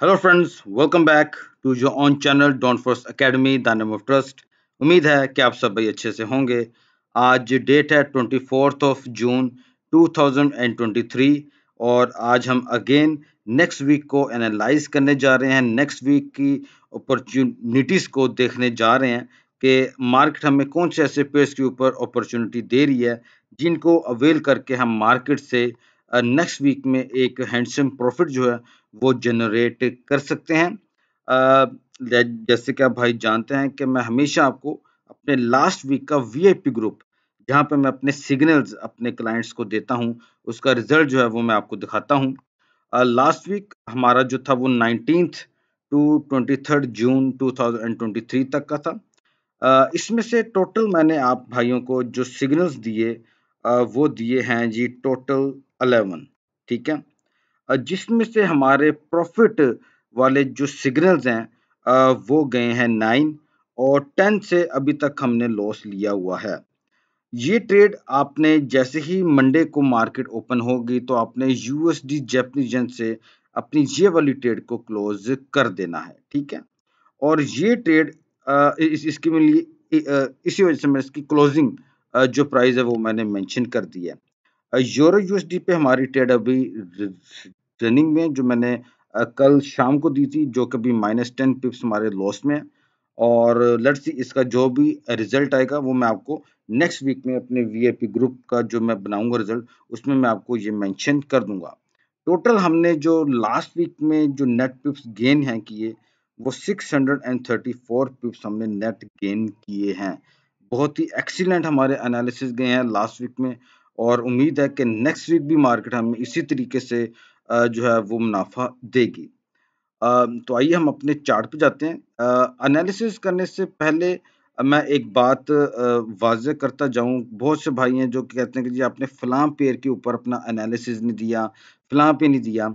Hello friends, welcome back to your own channel Don Force Academy the name of trust. उम्मीद है कि आप सब भाई अच्छे से होंगे। आज डेट है 24 जून 2023 और आज हम अगेन नेक्स्ट वीक को एनालाइज करने जा रहे हैं। नेक्स्ट वीक की अपॉर्चुनिटीज़ को देखने जा रहे हैं कि मार्केट हमें कौन से ऐसे पेयर्स के ऊपर अपॉर्चुनिटी दे रही है जिनको अवेल करके हम मार्केट से नेक्स्ट वीक में एक हैंडसम प्रॉफिट जो है वो जनरेट कर सकते हैं। जैसे कि आप भाई जानते हैं कि मैं हमेशा आपको अपने लास्ट वीक का वीआईपी ग्रुप, जहाँ पे मैं अपने सिग्नल्स अपने क्लाइंट्स को देता हूँ, उसका रिजल्ट जो है वो मैं आपको दिखाता हूँ। लास्ट वीक हमारा जो था वो 19th टू 23rd जून 2023 तक का था। इसमें से टोटल मैंने आप भाइयों को जो सिग्नल्स दिए वो दिए हैं जी टोटल 11। ठीक है। जिसमें से हमारे प्रॉफिट वाले जो सिग्नल्स हैं वो गए हैं 9 और 10 से अभी तक हमने लॉस लिया हुआ है। ये ट्रेड आपने जैसे ही मंडे को मार्केट ओपन होगी तो आपने यूएसडी जैपनीज येन से अपनी ये वाली ट्रेड को क्लोज कर देना है। ठीक है। और ये ट्रेड इसके लिए इसी वजह से मैं इसकी क्लोजिंग जो प्राइस है वो मैंने मेंशन कर दी है। यूरो यूएसडी पे हमारी ट्रेड अभी रनिंग में, जो मैंने कल शाम को दी थी, जो कभी -10 पिप्स हमारे लॉस में है। और लेट्स सी इसका जो भी रिजल्ट आएगा वो मैं आपको नेक्स्ट वीक में अपने वीआईपी ग्रुप का जो मैं बनाऊंगा रिजल्ट, उसमें मैं आपको ये मेंशन कर दूंगा। टोटल हमने जो लास्ट वीक में जो नेट पिप्स गेन हैं किए वो 634 पिप्स हमने नेट गेन किए हैं। बहुत ही एक्सीलेंट हमारे एनालिसिस गए हैं लास्ट वीक में और उम्मीद है कि नेक्स्ट वीक भी मार्केट हमें इसी तरीके से जो है वो मुनाफा देगी। तो आइए हम अपने चार्ट पे जाते हैं। एनालिसिस करने से पहले मैं एक बात वाज़ेह करता जाऊँ। बहुत से भाई हैं जो कहते हैं कि जी आपने फलां पेयर के ऊपर अपना एनालिसिस नहीं दिया, फलां पे नहीं दिया।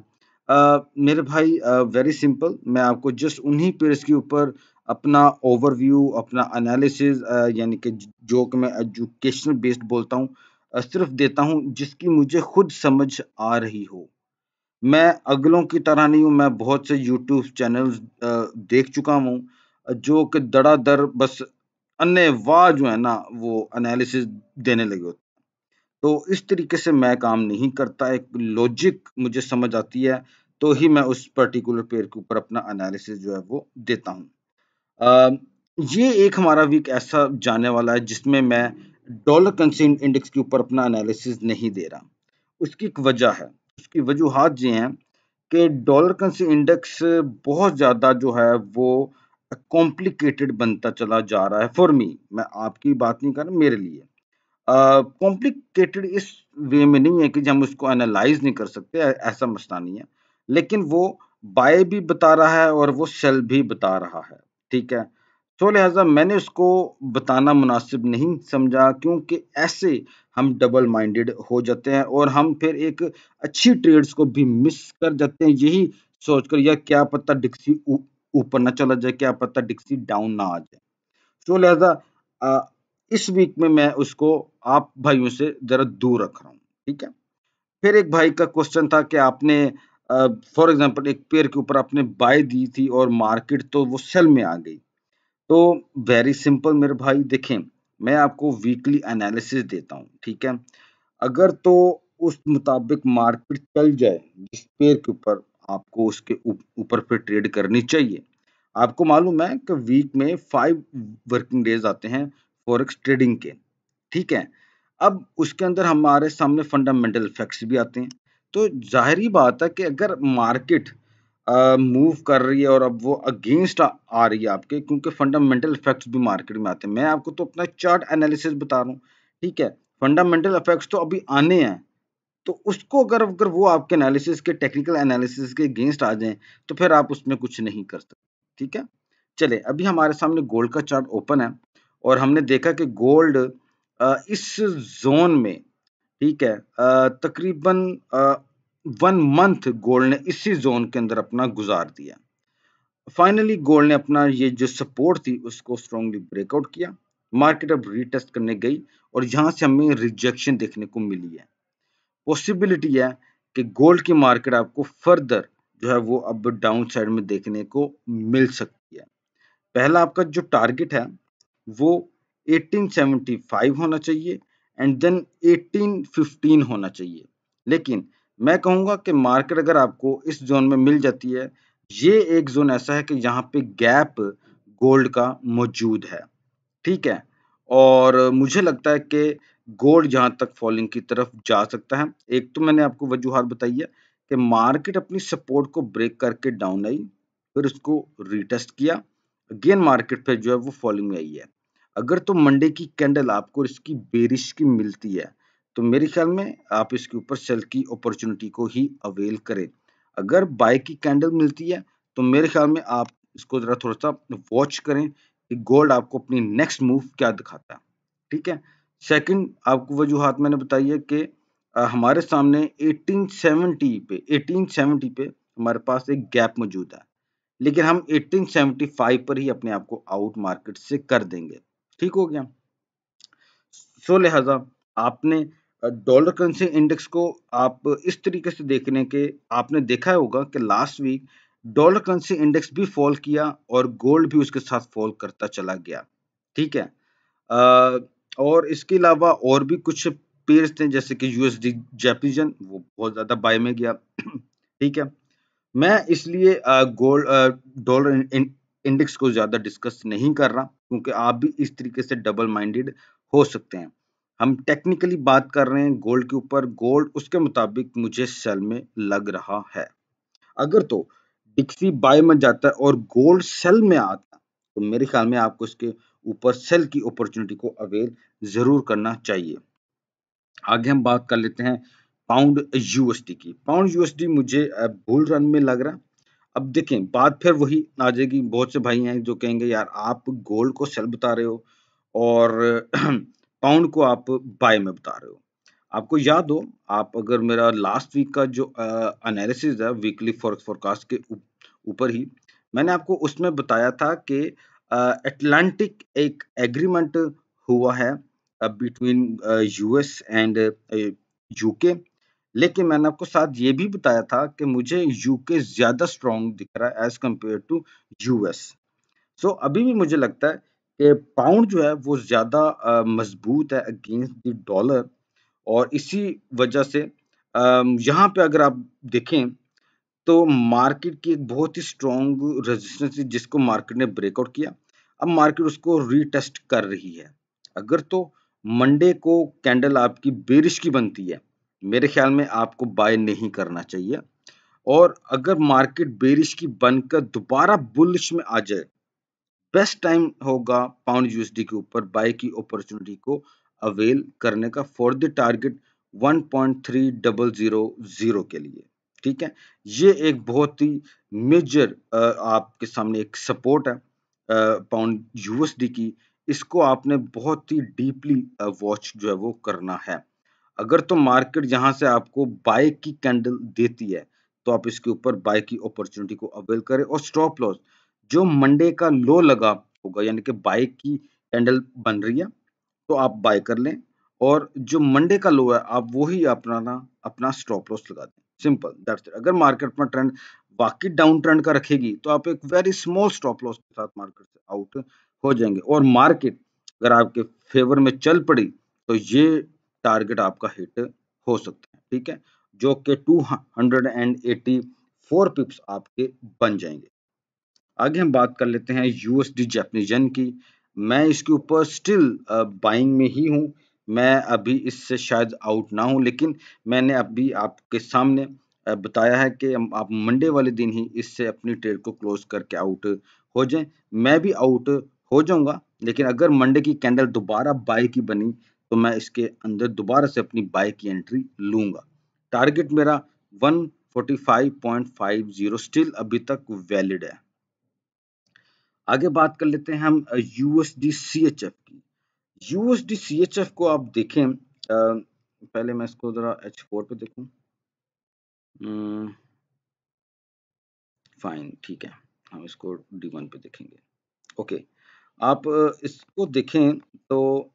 मेरे भाई वेरी सिंपल, मैं आपको जस्ट उन्हीं पेयर्स के ऊपर अपना ओवरव्यू, अपना एनालिसिस यानी कि जो कि मैं एजुकेशनल बेस्ड बोलता हूँ, सिर्फ देता हूँ जिसकी मुझे खुद समझ आ रही हो। मैं अगलों की तरह नहीं हूँ, मैं बहुत से यूट्यूब चैनल्स देख चुका हूँ जो कि धड़ाधड़ बस अन्नेवाह जो है ना वो एनालिसिस देने लगे होते हैं। तो इस तरीके से मैं काम नहीं करता, एक लॉजिक मुझे समझ आती है तो ही मैं उस पर्टिकुलर पेयर के ऊपर अपना एनालिसिस जो है वो देता हूँ। अ, ये एक हमारा वीक ऐसा जाने वाला है जिसमें मैं डॉलर कंसेंट इंडेक्स के ऊपर अपना एनालिसिस नहीं दे रहा। उसकी एक वजह है, उसकी वजूहात ये हैं कि डॉलर करेंसी इंडेक्स बहुत ज़्यादा जो है वो कॉम्प्लिकेटेड बनता चला जा रहा है फॉर मी। मैं आपकी बात नहीं कर रहा, मेरे लिए कॉम्प्लिकेटेड इस वे में नहीं है कि हम उसको एनालाइज नहीं कर सकते, ऐसा मसला नहीं है। लेकिन वो बाय भी बता रहा है और वो सेल भी बता रहा है। ठीक है। तो लिहाजा मैंने उसको बताना मुनासिब नहीं समझा, क्योंकि ऐसे हम डबल माइंडेड हो जाते हैं और हम फिर एक अच्छी ट्रेड्स को भी मिस कर जाते हैं, यही सोचकर या क्या पता डिक्सी ऊपर ना चला जाए, क्या पता डिक्सी डाउन ना आ जाए। तो लिहाजा अ, इस वीक में मैं उसको आप भाइयों से जरा दूर रख रहा हूँ। ठीक है। फिर एक भाई का क्वेश्चन था कि आपने फॉर एग्जांपल एक पेयर के ऊपर आपने बाय दी थी और मार्केट तो वो सेल में आ गई। तो वेरी सिंपल मेरे भाई, देखें, मैं आपको वीकली एनालिसिस देता हूँ। ठीक है। अगर तो उस मुताबिक मार्केट चल जाए जिस पेयर के ऊपर आपको उसके ऊपर फिर ट्रेड करनी चाहिए। आपको मालूम है कि वीक में 5 वर्किंग डेज आते हैं फॉरेक्स ट्रेडिंग के। ठीक है। अब उसके अंदर हमारे सामने फंडामेंटल इफेक्ट्स भी आते हैं। तो ज़ाहिर-सी बात है कि अगर मार्केट मूव कर रही है और अब वो अगेंस्ट आ रही है आपके, क्योंकि फंडामेंटल इफेक्ट्स भी मार्केट में आते हैं। मैं आपको तो अपना चार्ट एनालिसिस बता रहा हूँ। ठीक है। फंडामेंटल इफेक्ट्स तो अभी आने हैं। तो उसको अगर अगर वो आपके एनालिसिस के टेक्निकल एनालिसिस के अगेंस्ट आ जाएँ, तो फिर आप उसमें कुछ नहीं कर सकते। ठीक है? चलिए, अभी हमारे सामने गोल्ड का चार्ट ओपन है और हमने देखा कि गोल्ड इस ज़ोन में, ठीक है, तकरीबन 1 मंथ गोल्ड ने इसी ज़ोन के अंदर अपना गुज़ार दिया। फाइनली गोल्ड ने अपना ये जो सपोर्ट थी उसको स्ट्रांगली ब्रेकआउट किया। मार्केट अब रीटेस्ट करने गई और यहाँ से हमें रिजेक्शन देखने को मिली है। पॉसिबिलिटी है कि गोल्ड की मार्केट आपको फर्दर जो है वो अब डाउन साइड में देखने को मिल सकती है। पहला आपका जो टारगेट है वो 1875 होना चाहिए एंड देन 1815 होना चाहिए। लेकिन मैं कहूँगा कि मार्केट अगर आपको इस ज़ोन में मिल जाती है, ये एक ज़ोन ऐसा है कि यहाँ पे गैप गोल्ड का मौजूद है, ठीक है? और मुझे लगता है कि गोल्ड जहाँ तक फॉलिंग की तरफ जा सकता है। एक तो मैंने आपको वजूहात बताई है कि मार्केट अपनी सपोर्ट को ब्रेक करके डाउन आई, फिर उसको रीटेस्ट किया, अगेन मार्केट पे जो है वो फॉलिंग में आई है। अगर तो मंडे की कैंडल आपको इसकी बेरिश की मिलती है, तो मेरे ख्याल में आप इसके ऊपर सेल की अपॉर्चुनिटी को ही अवेल करें। अगर बाय की कैंडल मिलती है, तो मेरे ख्याल में आप इसको ज़रा थोड़ा-सा वॉच करें कि गोल्ड आपको अपनी नेक्स्ट मूव क्या दिखाता है, ठीक है? सेकंड आपको वजूहात मैंने बताई है कि हमारे सामने 1870 पे हमारे पास एक गैप मौजूद है। लेकिन हम 1875 पर ही अपने आप को आउट मार्केट से कर देंगे। ठीक हो गया? सो लिहाजा आपने डॉलर करेंसी इंडेक्स को आप इस तरीके से देखने के आपने देखा होगा कि last week dollar currency index भी फॉल किया और गोल्ड भी उसके साथ फॉल करता चला गया। ठीक है? अ, और इसके अलावा और भी कुछ पेयर्स थे जैसे कि यूएसडी जैपनीज़ वो बहुत ज़्यादा बाय में गया। ठीक है? मैं इसलिए गोल्ड डॉलर इंडेक्स को ज़्यादा डिस्कस नहीं कर रहा क्योंकि आप भी इस तरीके से डबल माइंडेड हो सकते हैं। हम टेक्निकली बात कर रहे हैं गोल्ड के ऊपर, गोल्ड उसके मुताबिक मुझे सेल में लग रहा है। अगर तो डिक्सी बाय में जाता है और गोल्ड सेल में आता है, तो मेरे ख्याल में आपको इसके ऊपर सेल की अपॉर्चुनिटी को अवेल ज़रूर करना चाहिए। आगे हम बात कर लेते हैं पाउंड यूएसडी की। पाउंड यूएसडी मुझे बुल रन में लग रहा है। अब देखें बात फिर वही आ जाएगी, बहुत से भाई हैं जो कहेंगे यार आप गोल्ड को सेल बता रहे हो और पाउंड को आप बाय में बता रहे हो। आपको याद हो आप अगर मेरा लास्ट वीक का जो एनालिसिस है वीकली फोरकास्ट के ऊपर ही मैंने आपको उसमें बताया था कि अटलांटिक एक एग्रीमेंट हुआ है बिटवीन यूएस एंड यूके। लेकिन मैंने आपको साथ ये भी बताया था कि मुझे यूके ज़्यादा स्ट्रॉन्ग दिख रहा है एज़ कम्पेयर टू यूएस। सो अभी भी मुझे लगता है कि पाउंड जो है वो ज़्यादा मज़बूत है अगेंस्ट द डॉलर और इसी वजह से यहाँ पे अगर आप देखें तो मार्केट की एक बहुत ही स्ट्रॉन्ग रेजिस्टेंस थी जिसको मार्केट ने ब्रेकआउट किया। अब मार्केट उसको रीटेस्ट कर रही है। अगर तो मंडे को कैंडल आपकी बेरिश की बनती है, मेरे ख्याल में आपको बाय नहीं करना चाहिए और अगर मार्केट बेरिश की बनकर दोबारा बुलिश में आ जाए, बेस्ट टाइम होगा पाउंड यूएसडी के ऊपर बाय की अपॉर्चुनिटी को अवेल करने का फॉर द टारगेट 1.3000 के लिए। ठीक है, ये एक बहुत ही मेजर आपके सामने एक सपोर्ट है पाउंड यूएसडी की। इसको आपने बहुत ही डीपली वॉच जो है वो करना है। अगर तो मार्केट यहाँ से आपको बाय की कैंडल देती है, तो आप इसके ऊपर बाय की अपॉर्चुनिटी को अवेल करें और स्टॉप लॉस जो मंडे का लो लगा होगा यानी कि बाय की कैंडल बन रही है, तो आप बाय कर लें और जो मंडे का लो है आप वो ही अपना स्टॉप लॉस लगा दें। Simple that's it. अगर मार्केट अपना ट्रेंड वाकई डाउन ट्रेंड का रखेगी, तो आप एक वेरी स्मॉल स्टॉप लॉस के साथ मार्केट से आउट हो जाएँगे और मार्केट अगर आपके फेवर में चल पड़ी, तो ये टारगेट आपका हिट हो सकता है, ठीक है? जो कि 284 पिप्स आपके बन जाएँगे। आगे हम बात कर लेते हैं यूएसडी जापानीज येन की। मैं इसके ऊपर स्टिल बाइंग में ही हूँ। मैं अभी इससे शायद आउट ना हूँ, लेकिन मैंने अभी आपके सामने बताया है कि आप मंडे वाले दिन ही इससे अपनी ट्रेड को क्लोज करके आउट हो जाएँ। मैं भी आउट हो जाऊँगा, लेकिन अगर मंडे की कैंडल दोबारा बाय की बनी, तो मैं इसके अंदर दोबारा से अपनी बाय की एंट्री लूँगा। टारगेट मेरा 145.50 स्टिल अभी तक वैलिड है। आगे बात कर लेते हैं हम यूएसडी सीएचएफ की। यूएसडी सीएचएफ को आप देखें पहले मैं इसको ज़रा H4 पे देखूँ। फाइन ठीक है, हम इसको D1 पे देखेंगे। ओके, आप इसको देखें तो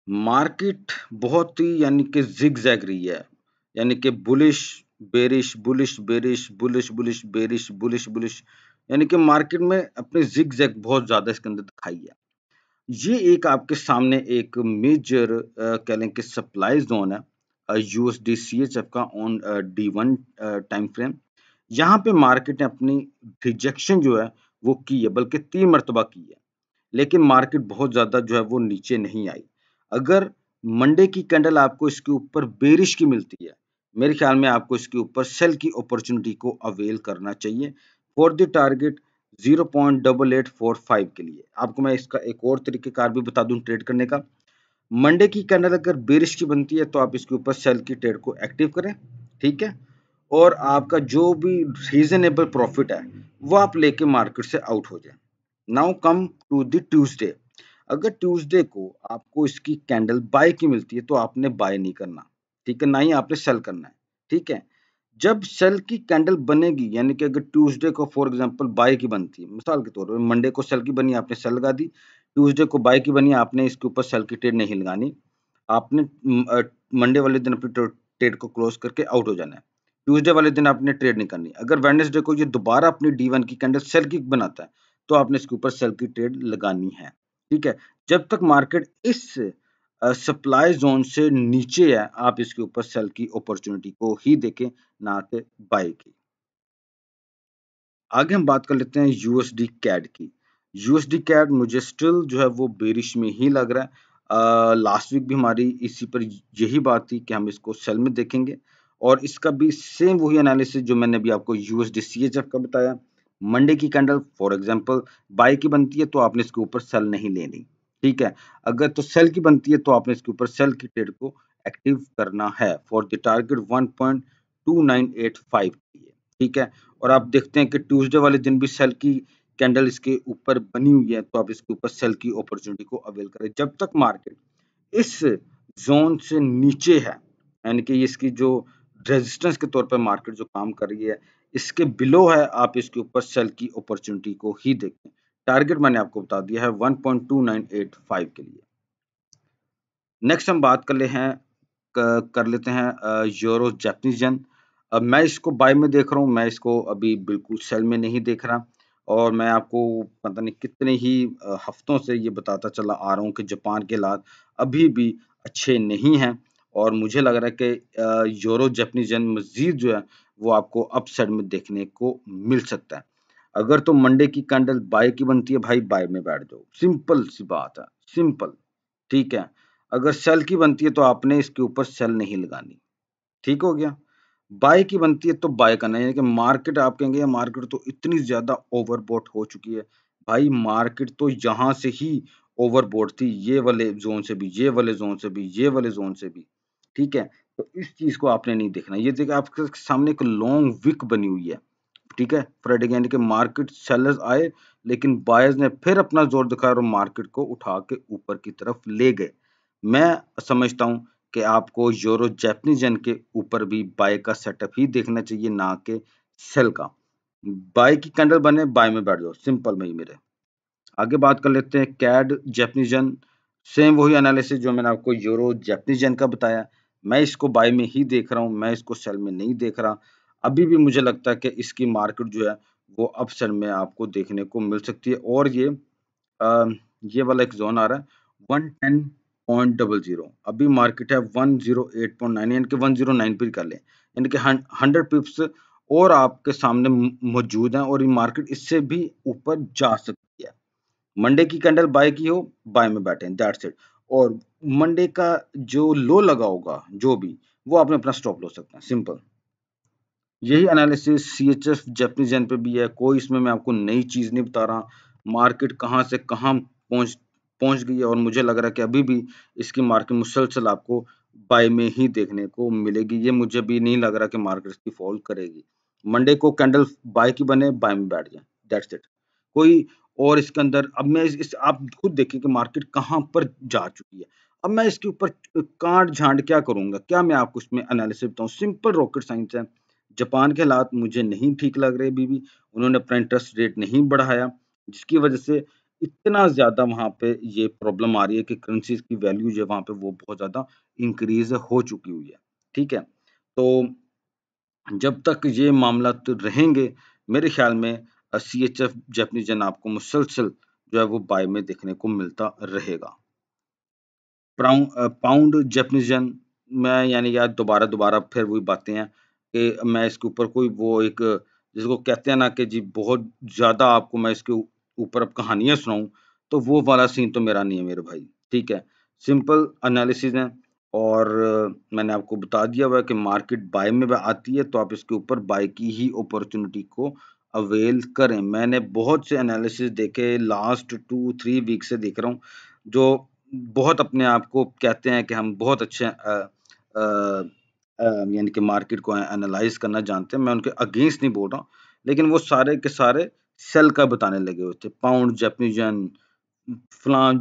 मार्केट बहुत ही यानी कि ज़िगज़ैग रही है, यानी कि bullish bearish bullish bearish bullish bullish bearish bullish bullish, यानी कि मार्केट में अपने जिग जैग बहुत ज्यादा इसके अंदर दिखाई है। ये एक आपके सामने एक मेजर कह लें कि सप्लाई जोन है यूएसडी सीएचएफ का ऑन D1 टाइम फ्रेम। यहाँ पे मार्केट ने अपनी रिजेक्शन जो है वो की है, बल्कि 3 मर्तबा की है। लेकिन मार्केट बहुत ज़्यादा जो है वो नीचे नहीं आई। अगर मंडे की कैंडल आपको इसके ऊपर बेरिश की मिलती है, मेरे ख्याल में आपको इसके ऊपर सेल की अपॉर्चुनिटी को अवेल करना चाहिए फॉर द टारगेट 0.8845 के लिए। आपको मैं इसका एक और तरीक़ेकार भी बता दूँ ट्रेड करने का। मंडे की कैंडल अगर बेरिश की बनती है तो आप इसके ऊपर सेल की ट्रेड को एक्टिव करें, ठीक है? और आपका जो भी रीज़नेबल प्रॉफिट है, वो आप लेके मार्केट से आउट हो जाएँ। Now come to the Tuesday. अगर ट्यूसडे को आपको इसकी कैंडल बाय की मिलती है तो आपने बाय नहीं करना, ठीक है? ना ही आपने सेल करना है, ठीक है? जब सेल की कैंडल बनेगी, यानी कि अगर ट्यूसडे को फॉर एग्जांपल बाय की बनती है, मिसाल के तौर पे मंडे को सेल की बनी, आपने सेल लगा दी, ट्यूसडे को बाय की बनी, आपने इसके ऊपर सेल की ट्रेड नहीं लगानी। आपने मंडे वाले दिन अपनी ट्रेड को क्लोज करके आउट हो जाना है। ट्यूसडे वाले दिन आपने ट्रेड नहीं करनी। अगर वेडनेसडे को ये दोबारा अपनी D1 की कैंडल सेल की बनाता है, तो आपने इसके ऊपर सेल की ट्रेड लगानी है, ठीक है? जब तक मार्केट इस सप्लाई ज़ोन से नीचे है, आप इसके ऊपर सेल की अपॉर्चुनिटी को ही देखें, ना कि बाय की। आगे हम बात कर लेते हैं यूएसडी कैड की। यूएसडी कैड मुझे स्टिल जो है वो बेरिश में ही लग रहा है। लास्ट वीक भी हमारी इसी पर यही बात थी कि हम इसको सेल में देखेंगे, और इसका भी सेम वही एनालिसिस जो मैंने अभी आपको यूएसडी सीएचएफ का बताया। मंडे की कैंडल फॉर एग्जांपल बाय की बनती है तो आपने इसके ऊपर सेल नहीं लेनी, ठीक है? अगर तो सेल की बनती है तो आपने इसके ऊपर सेल की ट्रेड को एक्टिव करना है फॉर द टारगेट 1.2985 के लिए, ठीक है? और आप देखते हैं कि ट्यूसडे वाले दिन भी सेल की कैंडल इसके ऊपर बनी हुई है, तो आप इसके ऊपर सेल की अपॉर्चुनिटी को अवेल करें। जब तक मार्केट इस ज़ोन से नीचे है, यानी कि इसकी जो रेजिस्टेंस के तौर पे मार्केट जो काम कर रही है, इसके बिलो है, आप इसके ऊपर सेल की अपॉर्चुनिटी को ही देखें। टारगेट मैंने आपको बता दिया है 1.2985 के लिए। नेक्स्ट हम बात कर लेते हैं यूरो जापानीज़ येन। अब मैं इसको बाय में देख रहा हूँ, मैं इसको अभी बिल्कुल सेल में नहीं देख रहा, और मैं आपको पता नहीं कितने ही हफ्तों से ये बताता चला आ रहा हूँ कि जापान के हालात अभी भी अच्छे नहीं हैं, और मुझे लग रहा है कि यूरो जापानीज़ येन मज़ीद जो है वो आपको अपसाइड में देखने को मिल सकता है। अगर तो मंडे की कैंडल बाय की बनती है, भाई बाय में बैठ जाओ, सिंपल सी बात है, सिंपल, ठीक है? अगर सेल की बनती है तो आपने इसके ऊपर सेल नहीं लगानी, ठीक हो गया? बाय की बनती है तो बाय करना है, यानी कि मार्केट आप कहेंगे यार मार्केट तो इतनी ज़्यादा ओवरबॉट हो चुकी है। भाई मार्केट तो यहाँ से ही ओवरबॉट थी, ये वाले ज़ोन से भी, ये वाले ज़ोन से भी, ये वाले ज़ोन से भी, ठीक है? तो इस चीज़ को आपने नहीं देखना। ये देखिए आपके सामने एक लॉन्ग विक बनी हुई है, ठीक है? फ्राइडे यानी कि मार्केट सेलर्स आए, लेकिन बायर्स ने फिर अपना ज़ोर दिखाया और मार्केट को उठा के ऊपर की तरफ ले गए। मैं समझता हूँ कि आपको यूरो जापानीज़ येन के ऊपर भी बाय का सेटअप ही देखना चाहिए, ना कि सेल का। बाय की कैंडल बने, बाय में बैठ जाओ, सिंपल वही मेरे। आगे बात कर लेते हैं कैड जापानीज़ येन। सेम वही एनालिसिस जो मैंने आपको यूरो जापानीज़ येन का बताया। मैं इसको बाय में ही देख रहा हूँ, मैं इसको सेल में नहीं देख रहा। अभी भी मुझे लगता है कि इसकी मार्केट जो है वो अपसाइड में आपको देखने को मिल सकती है, और अ, ये वाला एक ज़ोन आ रहा है 110.00, अभी मार्केट है 108.9, यानी कि 109 पे कर लें, यानी कि 100 पिप्स और आपके सामने मौजूद हैं, और ये मार्केट इससे भी ऊपर जा सकती है। मंडे की कैंडल बाय की हो, बाय में बैठे, दैट्स इट। और मंडे का जो लो लगा होगा, जो भी, वो आपने अपना स्टॉप लॉस रखना है, सिंपल। यही एनालिसिस सीएचएफ जापानीज़ येन पे भी है, कोई इसमें मैं आपको नई चीज़ नहीं बता रहा। मार्केट कहाँ से कहाँ पहुँच पहुँच गई है, और मुझे लग रहा है कि अभी भी इसकी मार्केट मुसलसल आपको बाय में ही देखने को मिलेगी। ये मुझे भी नहीं लग रहा कि मार्केट इसकी फॉल करेगी। मंडे को कैंडल बाय की बने, बाय में बैठ जाएँ, दैट्स इट। कोई और इसके अंदर अब मैं इस आप खुद देखिए कि मार्केट कहाँ पर जा चुकी है। अब मैं इसके ऊपर काट-छाँट क्या करूँगा? क्या मैं आपको इसमें एनालिसिस बताऊँ? सिंपल रॉकेट साइंस है। जापान के हालात मुझे नहीं ठीक लग रहे अभी भी। उन्होंने अपना इंटरेस्ट रेट नहीं बढ़ाया, जिसकी वजह से इतना ज़्यादा वहाँ पे ये प्रॉब्लम आ रही है कि करेंसीज़ की वैल्यू जो है वहाँ पे वो बहुत ज़्यादा इंक्रीज़ हो चुकी हुई है। ठीक है? तो जब तक ये मामला तो रहेंगे, मेरे ख्याल में CHF जापानीज येन आपको मुसलसल जो है वो बाय में देखने को मिलता रहेगा। पाउंड जापानीज येन मैं यानी यार दोबारा फिर वही बातें हैं कि मैं इसके ऊपर कोई वो एक जिसको कहते हैं ना कि जी बहुत ज़्यादा आपको मैं इसके ऊपर अब कहानियाँ सुनाऊँ, तो वो वाला सीन तो मेरा नहीं है मेरे भाई, ठीक है? सिंपल एनालिसिस है और मैंने आपको बता दिया हुआ है कि मार्केट बाय में आती है तो आप इसके ऊपर बाय की ही अपॉर्च्युनिटी को अवेल करें। मैंने बहुत से एनालिसिस देखे लास्ट 2-3 वीक से देख रहा हूँ, जो बहुत अपने आप को कहते हैं कि हम बहुत अच्छे अ यानी कि मार्केट को एनालाइज़ करना जानते हैं। मैं उनके अगेंस्ट नहीं बोल रहा हूँ, लेकिन वो सारे के सारे सेल का बताने लगे हुए थे। पाउंड, जापानीज़ येन,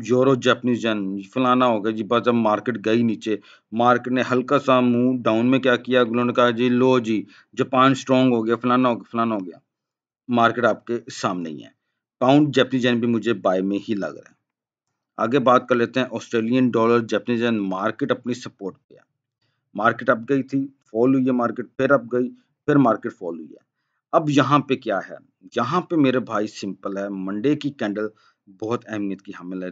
यूरो जापानीज़ येन, फलाना हो गया जी, बस जब मार्केट गई नीचे, मार्केट ने हल्का-सा मुँह डाउन में क्या किया, उन्होंने कहा जी लो जी, जापान स्ट्रॉन्ग हो गया, फलाना हो गया, फलाना हो गया। मार्केट आपके सामने ही है। पाउंड, जापानीज़ येन भी मुझे बाय में ही लग रहा है। आगे बात कर लेते हैं ऑस्ट्रेलियन डॉलर, जापानीज़ येन मार्केट अपनी सपोर्ट पे है। मार्केट अप गई थी, फॉल हुई है मार्केट, फिर अप गई, फिर मार्केट फॉल हुई है। अब यहाँ पे क्या है? यहाँ पे मेरे भाई सिंपल है, मंडे की कैंडल बहुत अहमियत की हामिल है।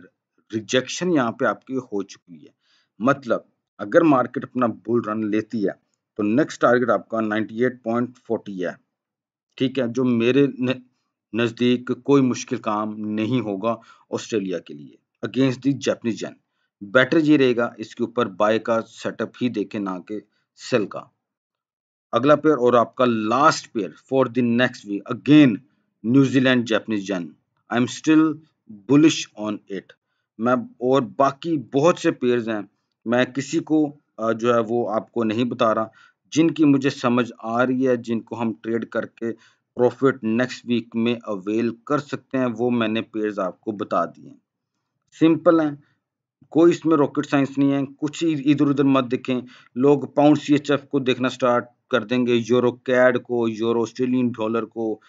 रिजेक्शन यहाँ पे आपकी हो चुकी है। मतलब अगर मार्केट अपना बुल रन लेती है, तो नेक्स्ट टारगेट आपका 98.40 है। ठीक है? जो मेरे नज़दीक कोई मुश्किल काम नहीं होगा ऑस्ट्रेलिया के लिए against the Japanese yen. Better ये रहेगा इसके ऊपर बाय का सेटअप ही देखें ना कि सेल का। अगला पेयर और आपका last pair for the next week again New Zealand Japanese yen. I am still bullish on it. मैं और बाकी बहुत से पेयर्स हैं। मैं किसी को जो है वो आपको नहीं बता रहा। जिनकी मुझे समझ आ रही है, जिनको हम ट्रेड करके प्रॉफिट नेक्स्ट वीक में अवेल कर सकते हैं, वो मैंने पेयर्स आपको बता दिए हैं। सिंपल है। कोई इसमें रॉकेट साइंस नहीं है, कुछ ही इधर-उधर मत देखें। लोग पाउंड CHF को देखना स्टार्ट कर देंगे, यूरो कैड को, यूरो ऑस्ट्रेलियन डॉलर को,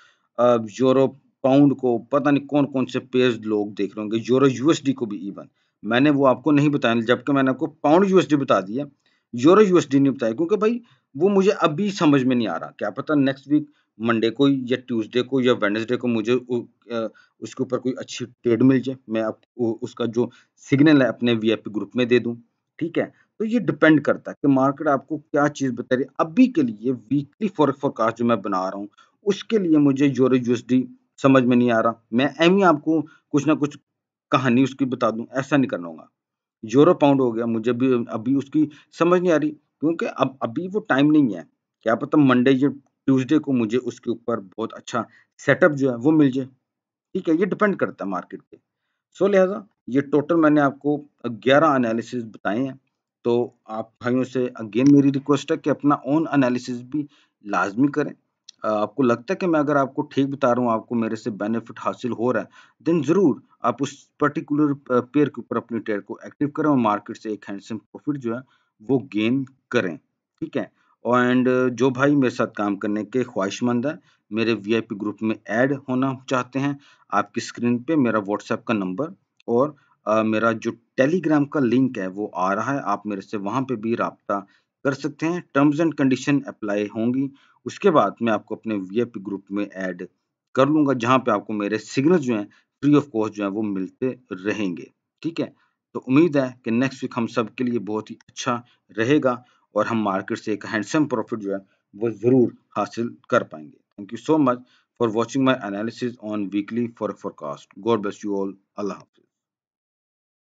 यूरो पाउंड को, पता नहीं कौन-कौन से पेयर्स लोग देख रहे होंगे, यूरो USD को भी इवन। मैंने वो आपको नहीं बताया, जबकि मैंने आपको पाउंड USD बता दिया, यूरो USD नहीं बताया क्योंकि भाई वो मुझे अभी समझ में नहीं आ रहा। क्या पता नेक्स्ट वीक मंडे को या ट्यूसडे को या वेडनेसडे को मुझे उसके ऊपर कोई अच्छी ट्रेड मिल जाए, मैं आपको उसका जो सिग्नल है अपने VIP ग्रुप में दे दूँ, ठीक है? तो ये डिपेंड करता है कि मार्केट आपको क्या चीज़ बता रही है। अभी के लिए वीकली फॉरेक्स फोरकास्ट जो मैं बना रहा हूँ, उसके लिए मुझे यूरो USD समझ में नहीं आ रहा। मैं एवें ही आपको कुछ ना कुछ कहानी उसकी बता दूँ, ऐसा नहीं करना होगा। यूरो पाउंड हो गया, मुझे भी अभी उसकी समझ नहीं आ रही क्योंकि अब अभी वो टाइम नहीं है। क्या पता मंडे या ट्यूसडे को मुझे उसके ऊपर बहुत अच्छा सेटअप जो है वो मिल जाए। ठीक है? ये डिपेंड करता है मार्केट पे। सो लिहाज़ा ये टोटल मैंने आपको 11 एनालिसिस बताए हैं। तो आप भाइयों से अगेन मेरी रिक्वेस्ट है कि अपना ओन एनालिसिस भी लाज़मी करें। आपको लगता है कि मैं अगर आपको ठीक बता रहा हूँ, आपको मेरे से बेनिफिट हासिल हो रहा है, देन ज़रूर आप उस पर्टिकुलर पेयर के ऊपर अपनी ट्रेड को एक्टिव करें और मार्केट से एक हैंडसम प्रॉफिट जो है वो गेन करें। ठीक है? एंड जो भाई मेरे साथ काम करने के ख्वाहिशमंद हैं, मेरे VIP ग्रुप में ऐड होना चाहते हैं, आपकी स्क्रीन पे मेरा व्हाट्सएप का नंबर और मेरा जो टेलीग्राम का लिंक है वो आ रहा है, आप मेरे से वहाँ पे भी राब्ता कर सकते हैं। टर्म्स एंड कंडीशन अप्लाई होंगी। उसके बाद मैं आपको अपने VIP ग्रुप में ऐड कर लूँगा, जहाँ पे आपको मेरे सिग्नल जो हैं फ्री ऑफ कॉस्ट जो है वो मिलते रहेंगे। ठीक है? तो उम्मीद है कि नेक्स्ट वीक हम सब के लिए बहुत ही अच्छा रहेगा और हम मार्केट से एक हैंडसम प्रॉफिट जो है वो ज़रूर हासिल कर पाएँगे। Thank you so much for watching my analysis on weekly forecast. God bless you all. Allah Hafiz.